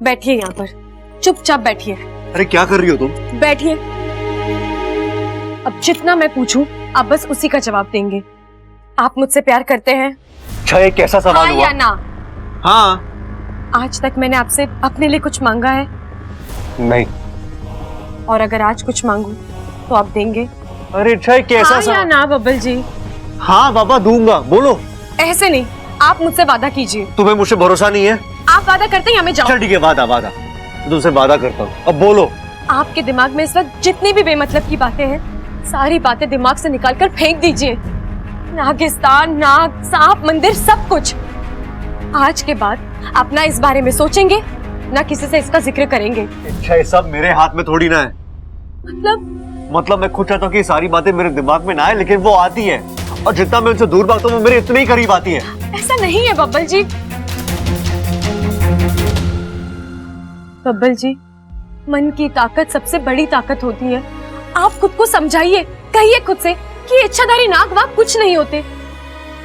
बैठिए यहाँ पर, चुपचाप बैठिए। अरे क्या कर रही हो तुम? बैठिए। अब जितना मैं पूछूं आप बस उसी का जवाब देंगे। आप मुझसे प्यार करते हैं? अच्छा ये कैसा सवाल हाँ हुआ? या ना? हाँ। आज तक मैंने आपसे अपने लिए कुछ मांगा है? नहीं। और अगर आज कुछ मांगू तो आप देंगे? अरे अच्छा ये कैसा हाँ सवाल? या ना बब्बल जी? हाँ बाबा दूंगा, बोलो। ऐसे नहीं, आप मुझसे वादा कीजिए। तुम्हें मुझसे भरोसा नहीं है? आप वादा करते हैं हमें जाओ। चल ठीक है, वादा वादा, तो तुमसे वादा करता हूँ। अब बोलो। आपके दिमाग में इस वक्त जितनी भी बेमतलब की बातें हैं, सारी बातें दिमाग से निकालकर फेंक दीजिए। नागिस्तान, नाग, सांप, मंदिर, सब कुछ। आज के बाद आप ना इस बारे में सोचेंगे, ना किसी से इसका जिक्र करेंगे। अच्छा ये सब मेरे हाथ में थोड़ी ना है। मतलब मैं खुद चाहता हूँ कि सारी बातें मेरे दिमाग में ना आए, लेकिन वो आती है, और जितना मैं उनसे दूर भागता हूँ वो मेरे इतने ही करीब आती है। ऐसा नहीं है बब्बल जी। बब्बल जी, मन की ताकत सबसे बड़ी ताकत होती है। आप खुद को समझाइए, कहिए खुद से कि इच्छाधारी नाग वाग कुछ नहीं होते।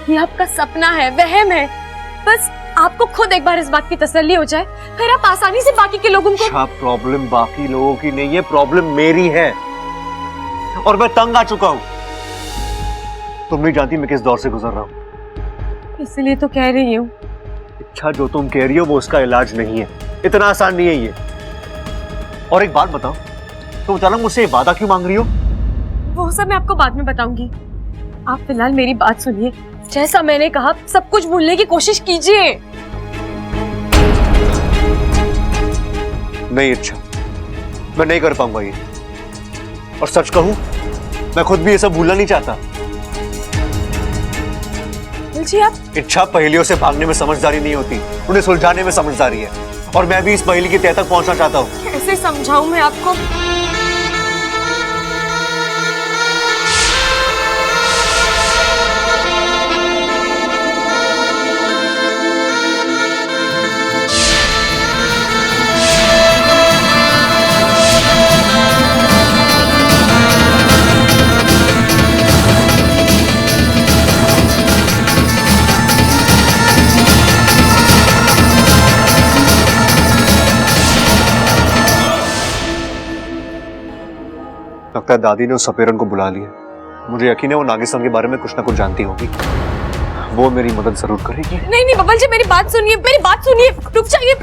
ये आपका सपना है, वहम है। बस आपको खुद एक बार इस बात की तसल्ली हो जाए, फिर आप आसानी से बाकी के लोगों को। अच्छा प्रॉब्लम बाकी लोगों की नहीं है, प्रॉब्लम मेरी है, और मैं तंग आ चुका हूँ। तुम नहीं जानती मैं किस दौर से गुजर रहा हूँ। इसलिए तो कह रही हूँ। अच्छा जो तुम कह रही हो वो उसका इलाज नहीं है, इतना आसान नहीं है ये। और एक बात बताओ, तुम अचानक मुझसे ये वादा क्यों मांग रही हो? वो सब मैं आपको बाद में बताऊंगी। आप फिलहाल मेरी बात सुनिए। जैसा मैंने कहा, सब कुछ भूलने की कोशिश कीजिए। नहीं, अच्छा मैं नहीं कर पाऊंगा ये, और सच कहूं मैं खुद भी ये सब भूलना नहीं चाहता। जी आप इच्छा पहेलियों से भागने में समझदारी नहीं होती, उन्हें सुलझाने में समझदारी है, और मैं भी इस पहेली की तह तक पहुंचना चाहता हूँ। कैसे समझाऊं मैं आपको? लगता है दादी ने उस सपेरन को बुला लिया। मुझे यकीन है वो नागिस्तान के बारे में कुछ ना कुछ जानती होगी, वो मेरी मदद जरूर करेगी। नहीं नहीं बब्बल जी, मेरी बात सुनिए, मेरी बात सुनिए, रुक जाइए।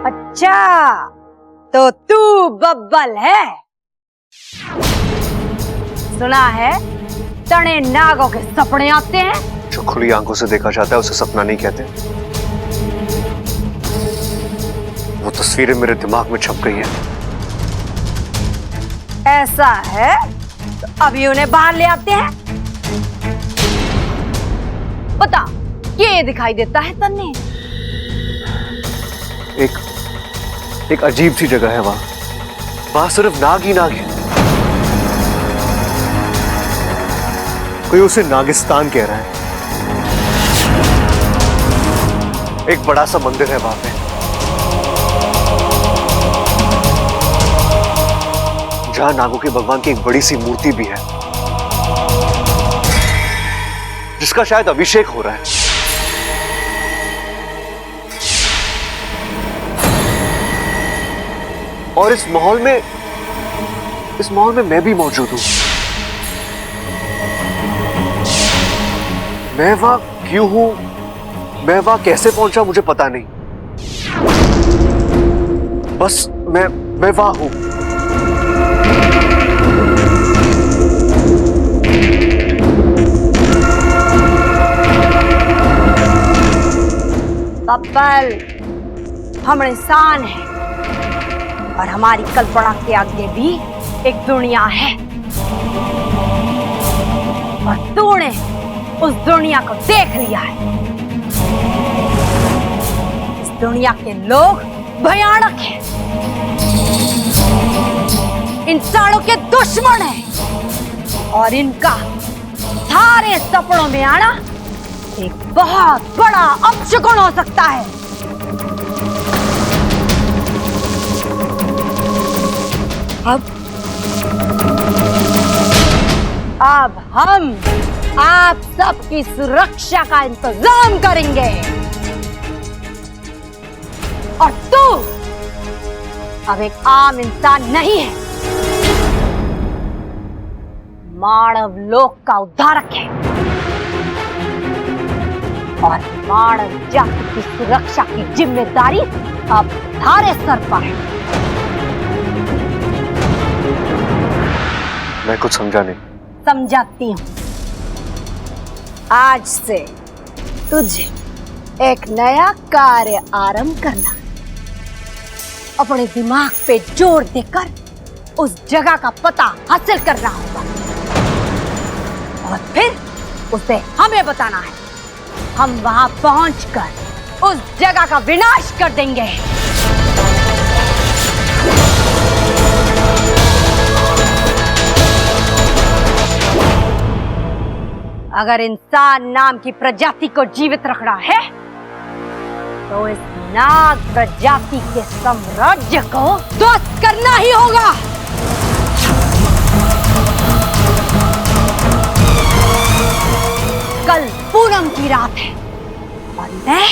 अच्छा तो तू बब्बल है? सुना है तने नागों के सपने आते हैं। जो खुली आंखों से देखा जाता है उसे सपना नहीं कहते। वो तस्वीरें मेरे दिमाग में छप गई है। ऐसा है तो अभी उन्हें बाहर ले आते हैं। बता, ये दिखाई देता है तन्ने? एक अजीब सी जगह है वहां सिर्फ नाग ही नाग है। कोई उसे नागिस्तान कह रहा है। एक बड़ा सा मंदिर है वहां पे, जहां नागों के भगवान की एक बड़ी सी मूर्ति भी है, जिसका शायद अभिषेक हो रहा है। और इस माहौल में मैं भी मौजूद हूं। मैं वहां क्यों हूं, मैं वहां कैसे पहुंचा, मुझे पता नहीं। बस मैं वहां हूं। बब्बल, हम इंसान हैं और हमारी कल्पना के आगे भी एक दुनिया है, और तूने उस दुनिया को देख लिया है। इस दुनिया के लोग भयानक हैं, इंसानों के दुश्मन हैं, और इनका सारे सपनों में आना एक बहुत बड़ा अपशकुन हो सकता है। अब हम आप सबकी सुरक्षा का इंतजाम करेंगे, और तू अब एक आम इंसान नहीं है, मानव लोक का उद्धारक है, और मानव जाति की सुरक्षा की जिम्मेदारी अब तुम्हारे सर पर है। मैं कुछ समझा नहीं। समझाती हूं। आज से तुझे एक नया कार्य आरंभ करना, अपने दिमाग पे जोर देकर उस जगह का पता हासिल करना होगा, और फिर उसे हमें बताना है। हम वहां पहुंचकर उस जगह का विनाश कर देंगे। अगर इंसान नाम की प्रजाति को जीवित रखना है, तो इस नाग प्रजाति के साम्राज्य को ध्वस्त करना ही होगा। कल पूनम की रात है, और मैं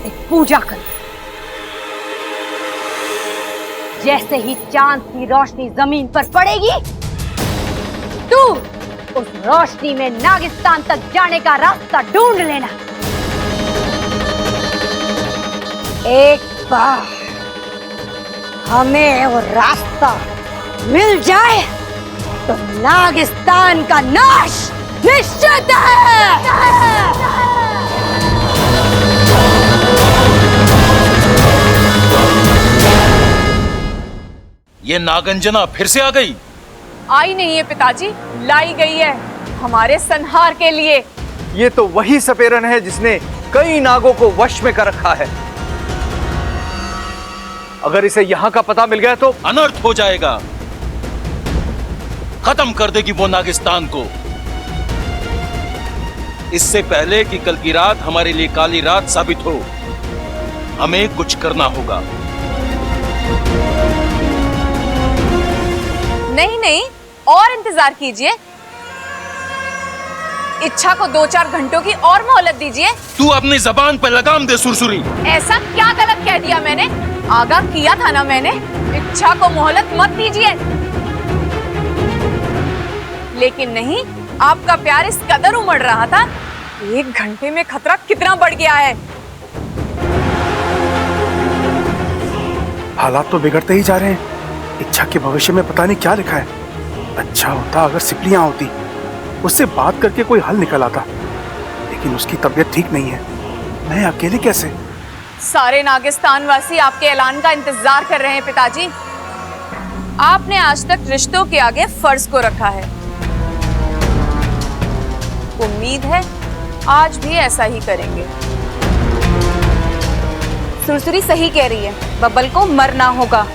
एक पूजा करूं। जैसे ही चांद की रोशनी जमीन पर पड़ेगी, तू उस रोशनी में नागिस्तान तक जाने का रास्ता ढूंढ लेना। एक बार हमें वो रास्ता मिल जाए, तो नागिस्तान का नाश निश्चित है। ये नागंजना फिर से आ गई। आई नहीं है पिताजी, लाई गई है हमारे संहार के लिए। ये तो वही सपेरन है जिसने कई नागों को वश में कर रखा है। अगर इसे यहां का पता मिल गया तो अनर्थ हो जाएगा, खत्म कर देगी वो नागिस्तान को। इससे पहले कि कल की रात हमारे लिए काली रात साबित हो, हमें कुछ करना होगा। नहीं नहीं, और इंतजार कीजिए। इच्छा को 2-4 घंटों की और मोहलत दीजिए। तू अपनी जबान पर लगाम दे सुरसुरी। ऐसा क्या गलत कह दिया मैंने? आगाह किया था ना मैंने, इच्छा को मोहलत मत दीजिए। लेकिन नहीं, आपका प्यार इस कदर उमड़ रहा था। 1 घंटे में खतरा कितना बढ़ गया है। हालात तो बिगड़ते ही जा रहे हैं। इच्छा के भविष्य में पता नहीं क्या लिखा है। अच्छा होता अगर सिपलियां होती, उससे बात करके कोई हल निकल आता, लेकिन उसकी तबीयत ठीक नहीं है। मैं अकेले कैसे? सारे नागिस्तान वासी आपके ऐलान का इंतजार कर रहे हैं पिताजी। आपने आज तक रिश्तों के आगे फर्ज को रखा है। उम्मीद है आज भी ऐसा ही करेंगे। सुरसुरी सही कह रही है, बब्बल को मरना होगा।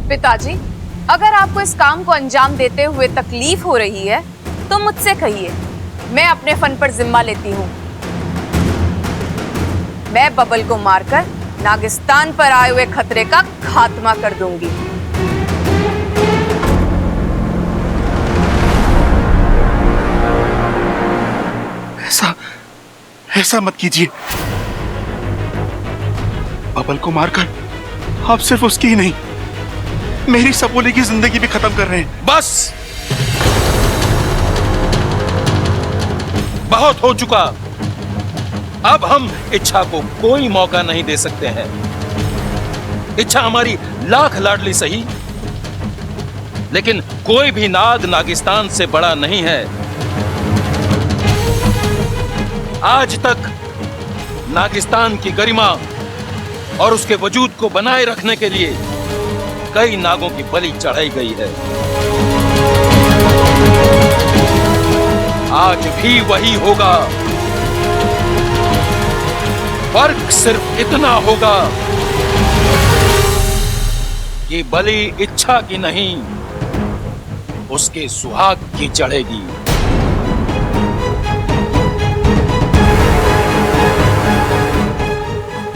पिताजी, अगर आपको इस काम को अंजाम देते हुए तकलीफ हो रही है, तो मुझसे कहिए, मैं अपने फन पर जिम्मा लेती हूँ। मैं बब्बल को मारकर नागिस्तान पर आए हुए खतरे का खात्मा कर दूंगी। ऐसा मत कीजिए। बब्बल को मारकर आप सिर्फ उसकी ही नहीं, मेरी सपोली की जिंदगी भी खत्म कर रहे हैं। बस, बहुत हो चुका। अब हम इच्छा को कोई मौका नहीं दे सकते हैं। इच्छा हमारी लाख लाडली सही, लेकिन कोई भी नाग नागिस्तान से बड़ा नहीं है। आज तक नागिस्तान की गरिमा और उसके वजूद को बनाए रखने के लिए कई नागों की बलि चढ़ाई गई है। आज भी वही होगा। फर्क सिर्फ इतना होगा कि बलि इच्छा की नहीं, उसके सुहाग की चढ़ेगी।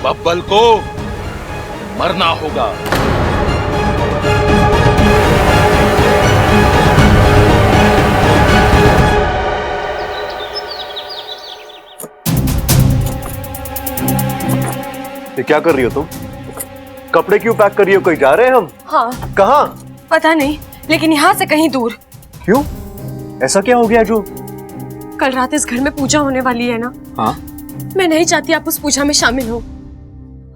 बब्बल को मरना होगा। ये क्या कर रही हो तुम? कपड़े क्यों पैक कर रही हो? कहीं जा रहे हैं हम? हाँ, कहाँ? पता नहीं, लेकिन यहाँ से कहीं दूर। क्यों? ऐसा क्या हो गया जो? कल रात इस घर में पूजा होने वाली है ना। हाँ? मैं नहीं चाहती आप उस पूजा में शामिल हो।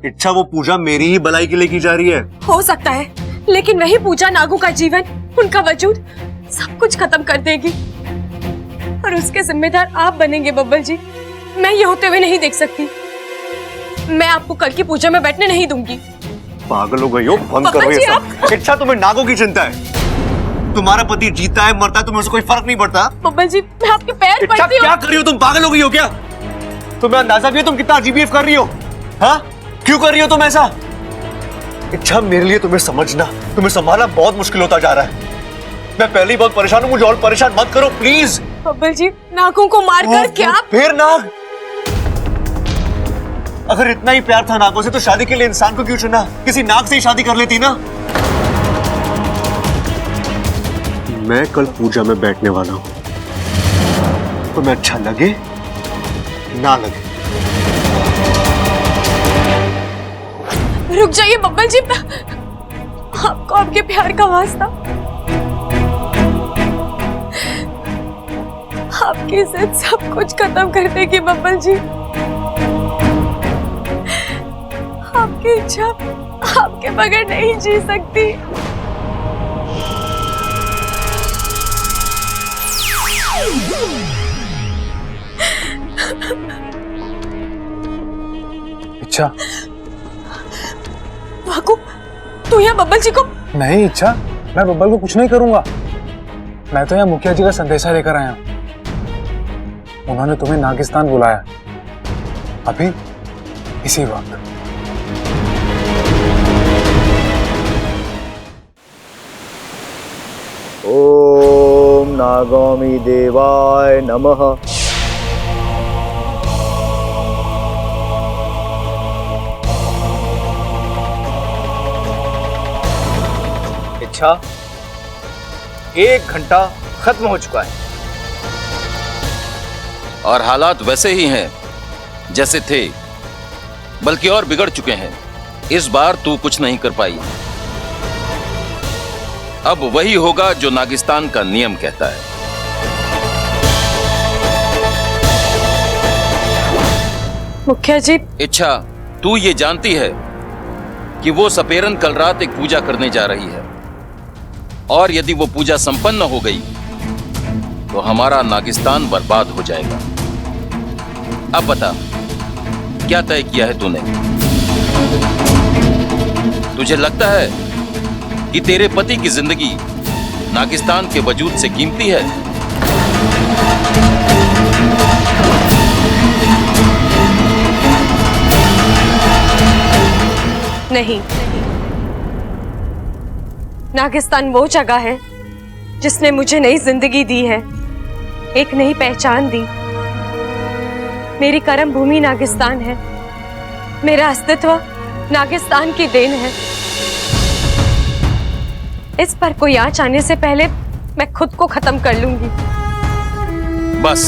इच्छा, वो पूजा मेरी ही भलाई के लिए की जा रही है। हो सकता है, लेकिन वही पूजा नागों का जीवन, उनका वजूद सब कुछ खत्म कर देगी और उसके जिम्मेदार आप बनेंगे बब्बल जी। मैं ये होते हुए नहीं देख सकती। मैं आपको कल की पूजा में बैठने नहीं दूंगी। पागल हो गई हो? बंद करो ये सब। इच्छा, तुम्हें नागों की चिंता है। तुम्हारा पति जीता है मरता है, तुम्हें उससे कोई फर्क नहीं पड़ता। बब्बल जी, मैं आपके पैर इच्छा, पड़ती हूँ। क्या कर रही हो तुम? पागल हो गई हो क्या? तुम्हें अंदाजा भी है तुम कितना अजीब बिहेव कर रही हो? हाँ, क्यों कर रही हो तुम ऐसा? इच्छा, मेरे लिए तुम्हें समझना, तुम्हें संभालना बहुत मुश्किल होता जा रहा है। मैं पहले ही बहुत परेशान हूँ, मुझे और परेशान मत करो प्लीज। बब्बल जी, नागों को मारकर क्या? फिर नाग? अगर इतना ही प्यार था नागों से तो शादी के लिए इंसान को क्यों चुना? किसी नाग से ही शादी कर लेती ना। मैं कल पूजा में बैठने वाला हूं, तो मैं अच्छा लगे ना लगे। रुक जाइए बब्बल जी, आपको आपके प्यार का वास्ता, आपकी जिद सब कुछ खत्म कर देगी बब्बल जी। आपकी इच्छा आपके बगैर नहीं जी सकती। इच्छा, भागो, तू यहाँ बब्बल जी को? नहीं इच्छा, मैं बब्बल को कुछ नहीं करूंगा। मैं तो यहाँ मुखिया जी का संदेशा लेकर आया हूँ। उन्होंने तुम्हें नागिस्तान बुलाया, अभी इसी वक्त। ओम नागामी देवाय नमः। इच्छा, 1 घंटा खत्म हो चुका है और हालात वैसे ही हैं जैसे थे, बल्कि और बिगड़ चुके हैं। इस बार तू कुछ नहीं कर पाई। अब वही होगा जो नागिस्तान का नियम कहता है। मुखिया जी, इच्छा, तू ये जानती है कि वो सपेरन कल रात एक पूजा करने जा रही है, और यदि वो पूजा संपन्न हो गई तो हमारा नागिस्तान बर्बाद हो जाएगा। अब बता, क्या तय किया है तूने? तुझे लगता है कि तेरे पति की जिंदगी नागिस्तान के वजूद से कीमती है? नहीं, नागिस्तान वो जगह है जिसने मुझे नई जिंदगी दी है, एक नई पहचान दी। मेरी कर्म भूमि नागिस्तान है, मेरा अस्तित्व नागिस्तान की देन है। इस पर कोई आंच आने से पहले मैं खुद को खत्म कर लूंगी। बस,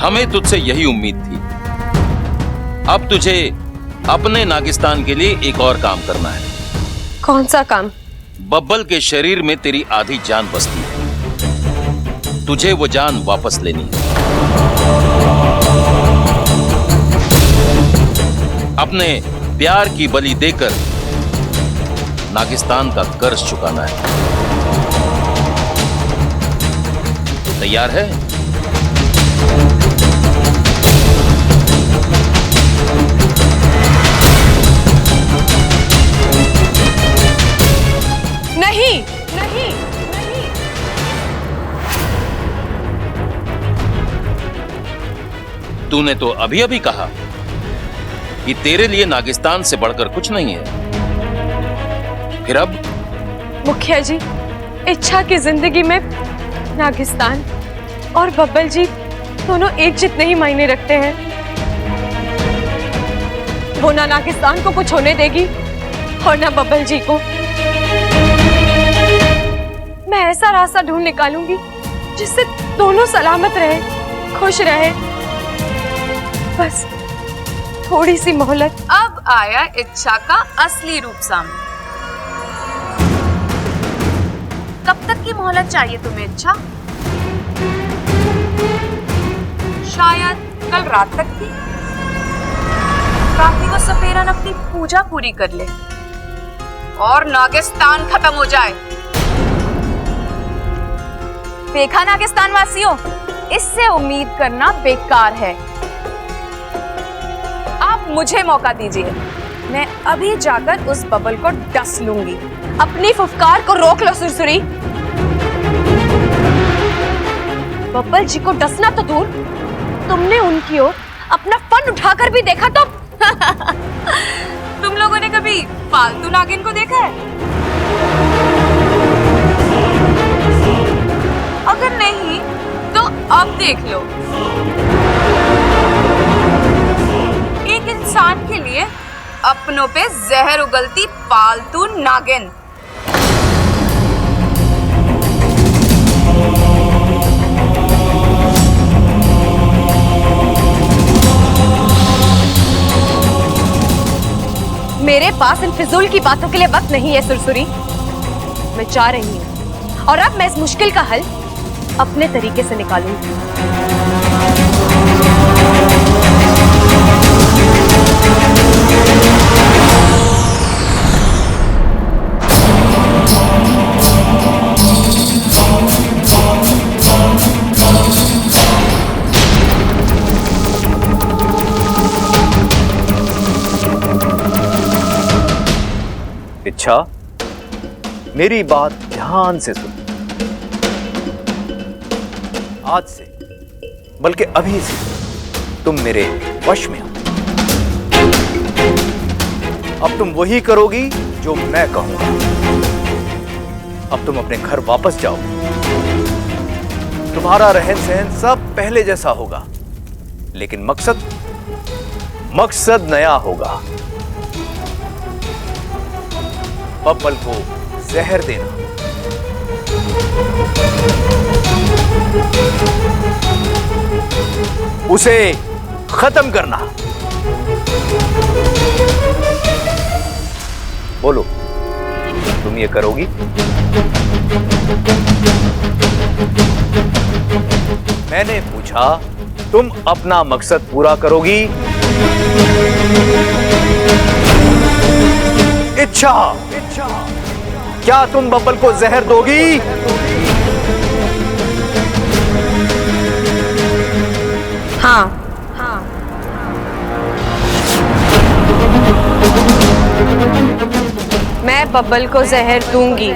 हमें तुझसे यही उम्मीद थी। अब तुझे अपने नागिस्तान के लिए एक और काम करना है। कौन सा काम? बब्बल के शरीर में तेरी आधी जान बसती है, तुझे वो जान वापस लेनी है। अपने प्यार की बलि देकर नागिस्तान का कर्ज चुकाना है। तैयार है? नहीं नहीं नहीं। तूने तो अभी अभी कहा कि तेरे लिए नागिस्तान से बढ़कर कुछ नहीं है, फिर अब? मुखिया जी, इच्छा की जिंदगी में नागिस्तान और बब्बल जी दोनों एक जितने ही मायने रखते हैं। वो ना नागिस्तान को कुछ होने देगी और ना बब्बल जी को। मैं ऐसा रास्ता ढूंढ निकालूंगी जिससे दोनों सलामत रहे, खुश रहे। बस थोड़ी सी मोहलत। अब आया इच्छा का असली रूप सामने। कब तक की मोहलत चाहिए तुम्हें इच्छा? शायद कल रात तक की। काफी को सपेरन अपनी पूजा पूरी कर ले और नागिस्तान खत्म हो जाए। देखा नागिस्तान वासियों, इससे उम्मीद करना बेकार है। आप मुझे मौका दीजिए, मैं अभी जाकर उस बबल को डस लूंगी। अपनी फुफकार को रोक लो सुरसुरी। बब्बल जी को डसना तो दूर, तुमने उनकी ओर अपना फन उठाकर भी देखा तो? तुम लोगों ने कभी पालतू नागिन को देखा है? अगर नहीं तो अब देख लो। एक इंसान के लिए अपनों पे जहर उगलती पालतू नागिन। मेरे पास इन फिजूल की बातों के लिए वक्त नहीं है सुरसुरी। मैं जा रही हूँ और अब मैं इस मुश्किल का हल अपने तरीके से निकालूंगी। इच्छा, मेरी बात ध्यान से सुन। आज से, बल्कि अभी से तुम मेरे वश में हो। अब तुम वही करोगी जो मैं कहूंगा। अब तुम अपने घर वापस जाओ। तुम्हारा रहन सहन सब पहले जैसा होगा, लेकिन मकसद नया होगा। बब्बल को जहर देना, उसे खत्म करना। बोलो, तुम ये करोगी? मैंने पूछा, तुम अपना मकसद पूरा करोगी? इच्छा, क्या तुम बब्बल को जहर दोगी? हाँ। मैं बब्बल को जहर दूंगी।